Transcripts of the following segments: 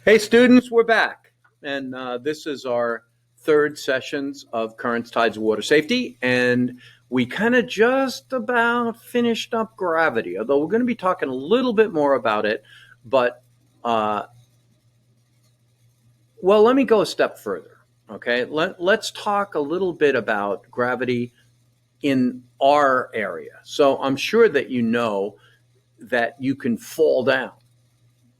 Hey students, we're back. And this is our third sessions of Currents, Tides, Water Safety. And we kind of just about finished up gravity, although we're going to be talking a little bit more about it. But, well, let me go a step further, okay? Let's talk a little bit about gravity in our area. So I'm sure that you know that you can fall down.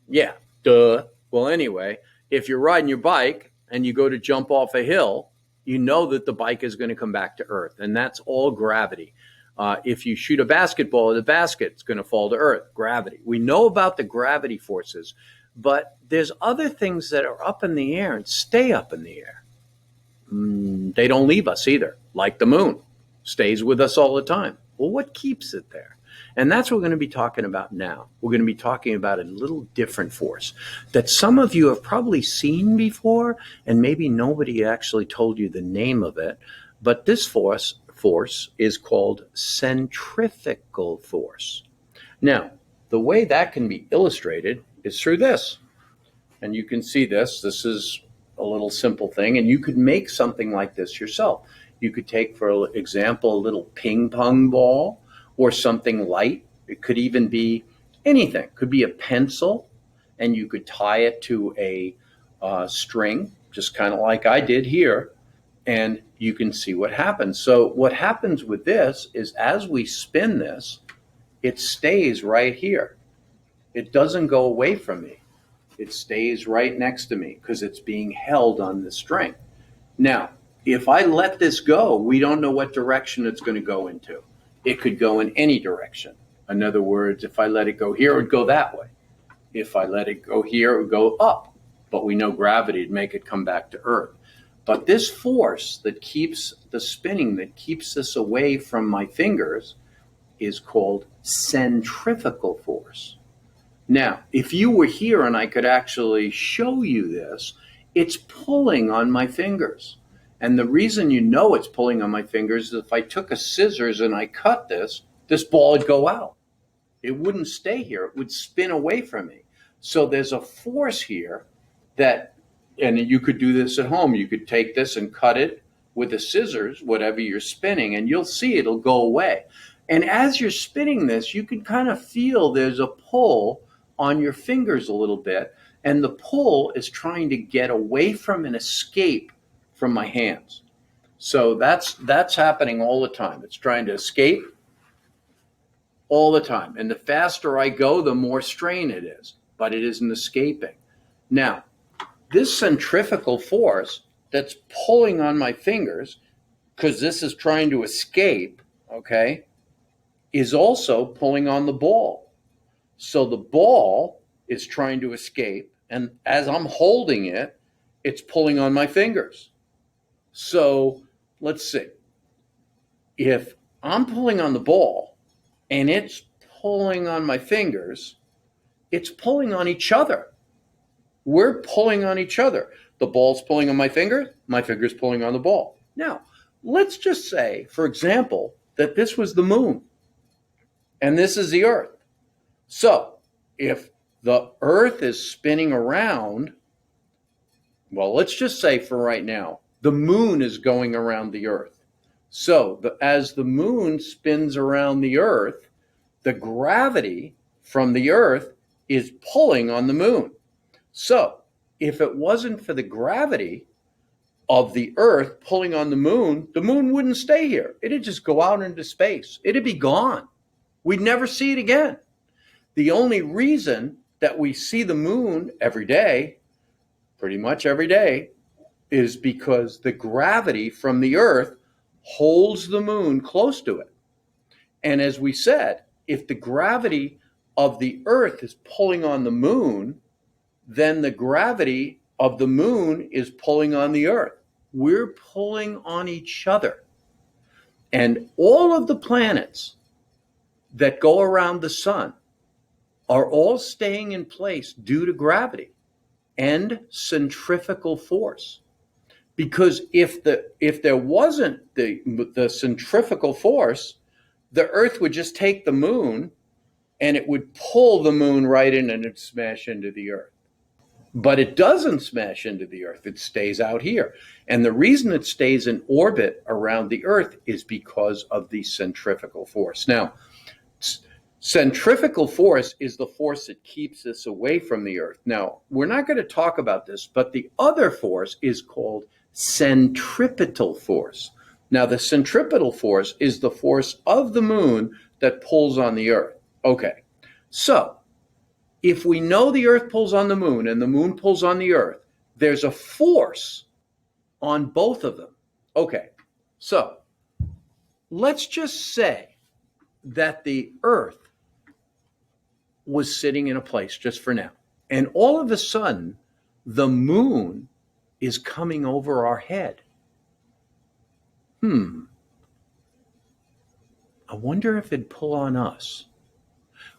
Yeah, duh. Well, anyway, if you're riding your bike and you go to jump off a hill, you know that the bike is going to come back to earth, and that's all gravity. If you shoot a basketball at the basket, it's going to fall to earth, gravity. We know about the gravity forces, but there's other things that are up in the air and stay up in the air. They don't leave us either, like the moon stays with us all the time. Well, what keeps it there? And that's what we're going to be talking about now. We're going to be talking about a little different force that some of you have probably seen before, and maybe nobody actually told you the name of it. But this force is called centrifugal force. Now, the way that can be illustrated is through this. And you can see this. This is a little simple thing, and you could make something like this yourself. You could take, for example, a little ping pong ball, or something light. It could even be anything. It could be a pencil, and you could tie it to a string, just kind of like I did here, and you can see what happens. So what happens with this is as we spin this, it stays right here. It doesn't go away from me. It stays right next to me because it's being held on the string. Now, if I let this go, we don't know what direction it's going to go into. It could go in any direction. In other words, if I let it go here, it would go that way. If I let it go here, it would go up. But we know gravity would make it come back to Earth. But this force that keeps the spinning, that keeps this away from my fingers, is called centrifugal force. Now, if you were here and I could actually show you this, it's pulling on my fingers. And the reason you know it's pulling on my fingers is if I took a scissors and I cut this ball would go out. It wouldn't stay here. It would spin away from me. So there's a force here that, and you could do this at home. You could take this and cut it with the scissors, whatever you're spinning, and you'll see it'll go away. And as you're spinning this, you can kind of feel there's a pull on your fingers a little bit. And the pull is trying to get away from and escape from my hands. So that's happening all the time. It's trying to escape all the time. And the faster I go, the more strain it is, but it isn't escaping. Now, this centrifugal force that's pulling on my fingers, because this is trying to escape, okay, is also pulling on the ball. So the ball is trying to escape, and as I'm holding it, it's pulling on my fingers. So let's see. If I'm pulling on the ball and it's pulling on my fingers, it's pulling on each other. We're pulling on each other. The ball's pulling on my finger's pulling on the ball. Now, let's just say, for example, that this was the moon and this is the Earth. So if the Earth is spinning around, well, let's just say for right now, the moon is going around the Earth. So as the moon spins around the Earth, the gravity from the Earth is pulling on the moon. So if it wasn't for the gravity of the Earth pulling on the moon wouldn't stay here. It'd just go out into space. It'd be gone. We'd never see it again. The only reason that we see the moon every day, pretty much every day, is because the gravity from the Earth holds the moon close to it. And as we said, if the gravity of the Earth is pulling on the moon, then the gravity of the moon is pulling on the Earth. We're pulling on each other. And all of the planets that go around the sun are all staying in place due to gravity and centrifugal force. Because if there wasn't the centrifugal force, the Earth would just take the moon and it would pull the moon right in and it'd smash into the Earth. But it doesn't smash into the Earth. It stays out here. And the reason it stays in orbit around the Earth is because of the centrifugal force. Now, centrifugal force is the force that keeps us away from the Earth. Now, we're not going to talk about this, but the other force is called centripetal force. Now, the centripetal force is the force of the moon that pulls on the Earth. Okay, so if we know the Earth pulls on the moon and the moon pulls on the Earth, there's a force on both of them. Okay, so let's just say that the Earth was sitting in a place just for now, and all of a sudden, the moon is coming over our head. I wonder if it'd pull on us.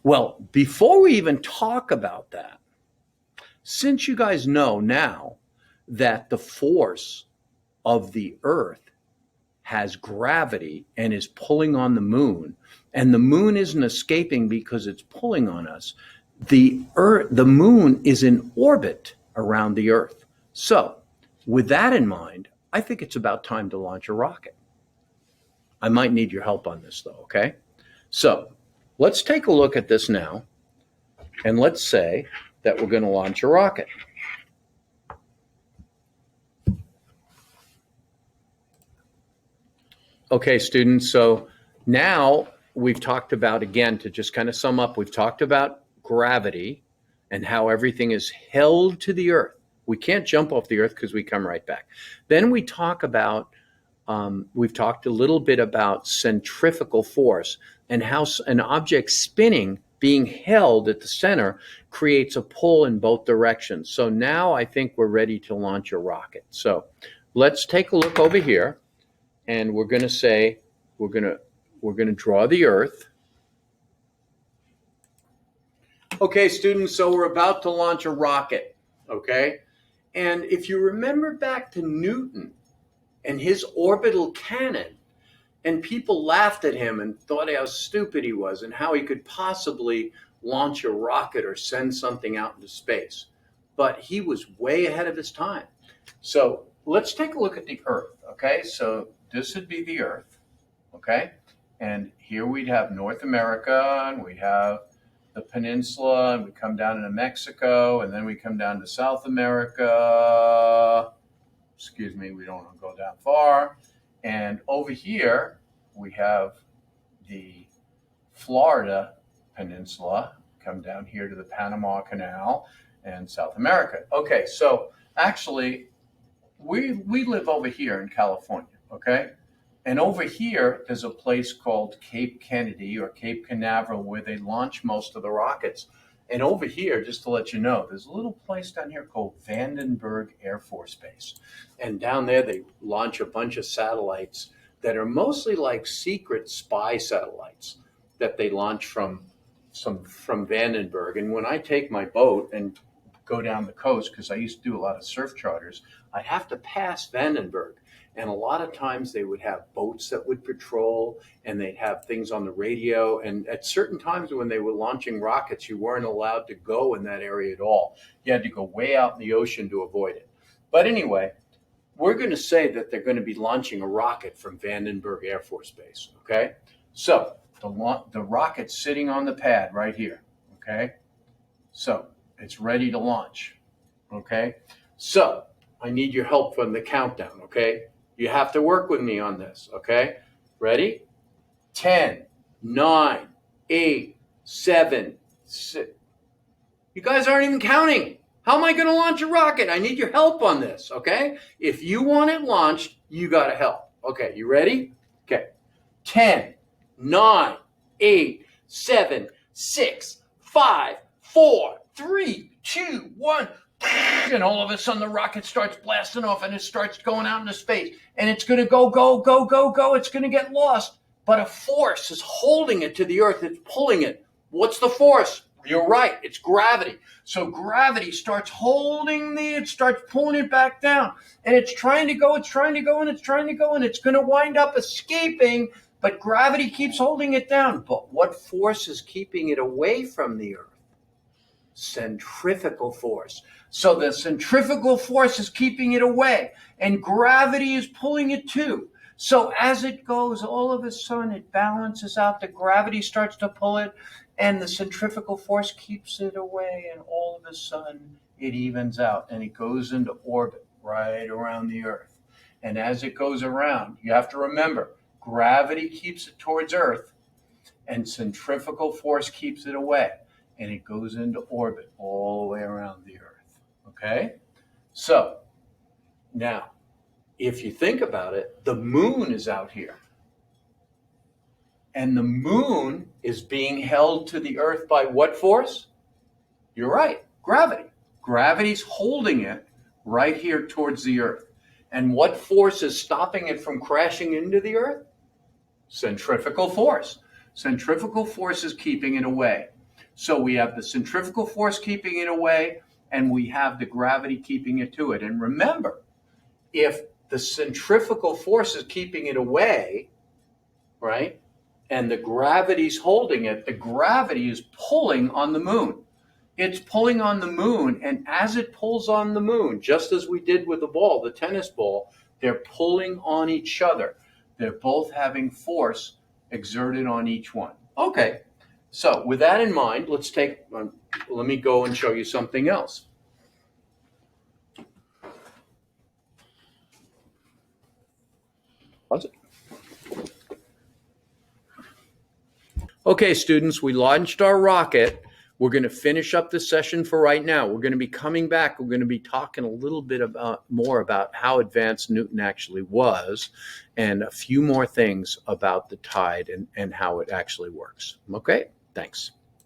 Well, before we even talk about that, since you guys know now that the force of the Earth has gravity and is pulling on the moon, and the moon isn't escaping because it's pulling on us, the moon is in orbit around the Earth. So, with that in mind, I think it's about time to launch a rocket. I might need your help on this, though, okay? So, let's take a look at this now, and let's say that we're going to launch a rocket. Okay, students, so now we've talked about, again, to just kind of sum up, we've talked about gravity and how everything is held to the Earth. We can't jump off the Earth because we come right back. Then we talk about, we've talked a little bit about centrifugal force and how an object spinning, being held at the center, creates a pull in both directions. So now I think we're ready to launch a rocket. So let's take a look over here, and we're going to say, we're going to draw the Earth. Okay, students, so we're about to launch a rocket, okay? And if you remember back to Newton and his orbital cannon, and people laughed at him and thought how stupid he was and how he could possibly launch a rocket or send something out into space. But he was way ahead of his time. So let's take a look at the Earth, okay? So this would be the Earth, okay? And here we'd have North America, and we'd have the peninsula, and we come down into Mexico, and then we come down to South America. Excuse me, we don't want to go down far. And over here, we have the Florida Peninsula, come down here to the Panama Canal and South America. Okay, so actually, we live over here in California, okay? And over here, there's a place called Cape Kennedy or Cape Canaveral where they launch most of the rockets. And over here, just to let you know, there's a little place down here called Vandenberg Air Force Base. And down there, they launch a bunch of satellites that are mostly like secret spy satellites that they launch from Vandenberg. And when I take my boat and go down the coast, because I used to do a lot of surf charters, I'd have to pass Vandenberg. And a lot of times they would have boats that would patrol, and they'd have things on the radio. And at certain times when they were launching rockets, you weren't allowed to go in that area at all. You had to go way out in the ocean to avoid it. But anyway, we're going to say that they're going to be launching a rocket from Vandenberg Air Force Base, okay? So the rocket's sitting on the pad right here, okay? So it's ready to launch, okay? So I need your help from the countdown, okay? You have to work with me on this, okay? Ready? 10, 9, 8, 7, 6. You guys aren't even counting. How am I going to launch a rocket? I need your help on this, okay? If you want it launched, you got to help. Okay, you ready? Okay. 10, 9, 8, 7, 6, 5, 4, 3, 2, 1. And all of a sudden the rocket starts blasting off and it starts going out into space. And it's going to go, go, go, go, go. It's going to get lost. But a force is holding it to the Earth. It's pulling it. What's the force? You're right. It's gravity. So gravity starts holding it starts pulling it back down. And it's trying to go, it's trying to go, and it's trying to go. And it's going to wind up escaping. But gravity keeps holding it down. But what force is keeping it away from the Earth? Centrifugal force. So the centrifugal force is keeping it away, and gravity is pulling it too. So as it goes, all of a sudden it balances out. The gravity starts to pull it, and the centrifugal force keeps it away, and all of a sudden it evens out, and it goes into orbit right around the Earth. And as it goes around, you have to remember, gravity keeps it towards Earth, and centrifugal force keeps it away, and it goes into orbit all the way around the Earth. Okay? So, now, if you think about it, the moon is out here. And the moon is being held to the Earth by what force? You're right, gravity. Gravity's holding it right here towards the Earth. And what force is stopping it from crashing into the Earth? Centrifugal force. Centrifugal force is keeping it away. So we have the centrifugal force keeping it away, and we have the gravity keeping it to it. And remember, if the centrifugal force is keeping it away, right, and the gravity's holding it, the gravity is pulling on the moon. It's pulling on the moon, and as it pulls on the moon, just as we did with the ball, the tennis ball, they're pulling on each other. They're both having force exerted on each one. Okay, so with that in mind, let me go and show you something else. Pause it. Okay, students, we launched our rocket. We're going to finish up the session for right now. We're going to be coming back. We're going to be talking a little bit more about how advanced Newton actually was, and a few more things about the tide and how it actually works. Okay, thanks.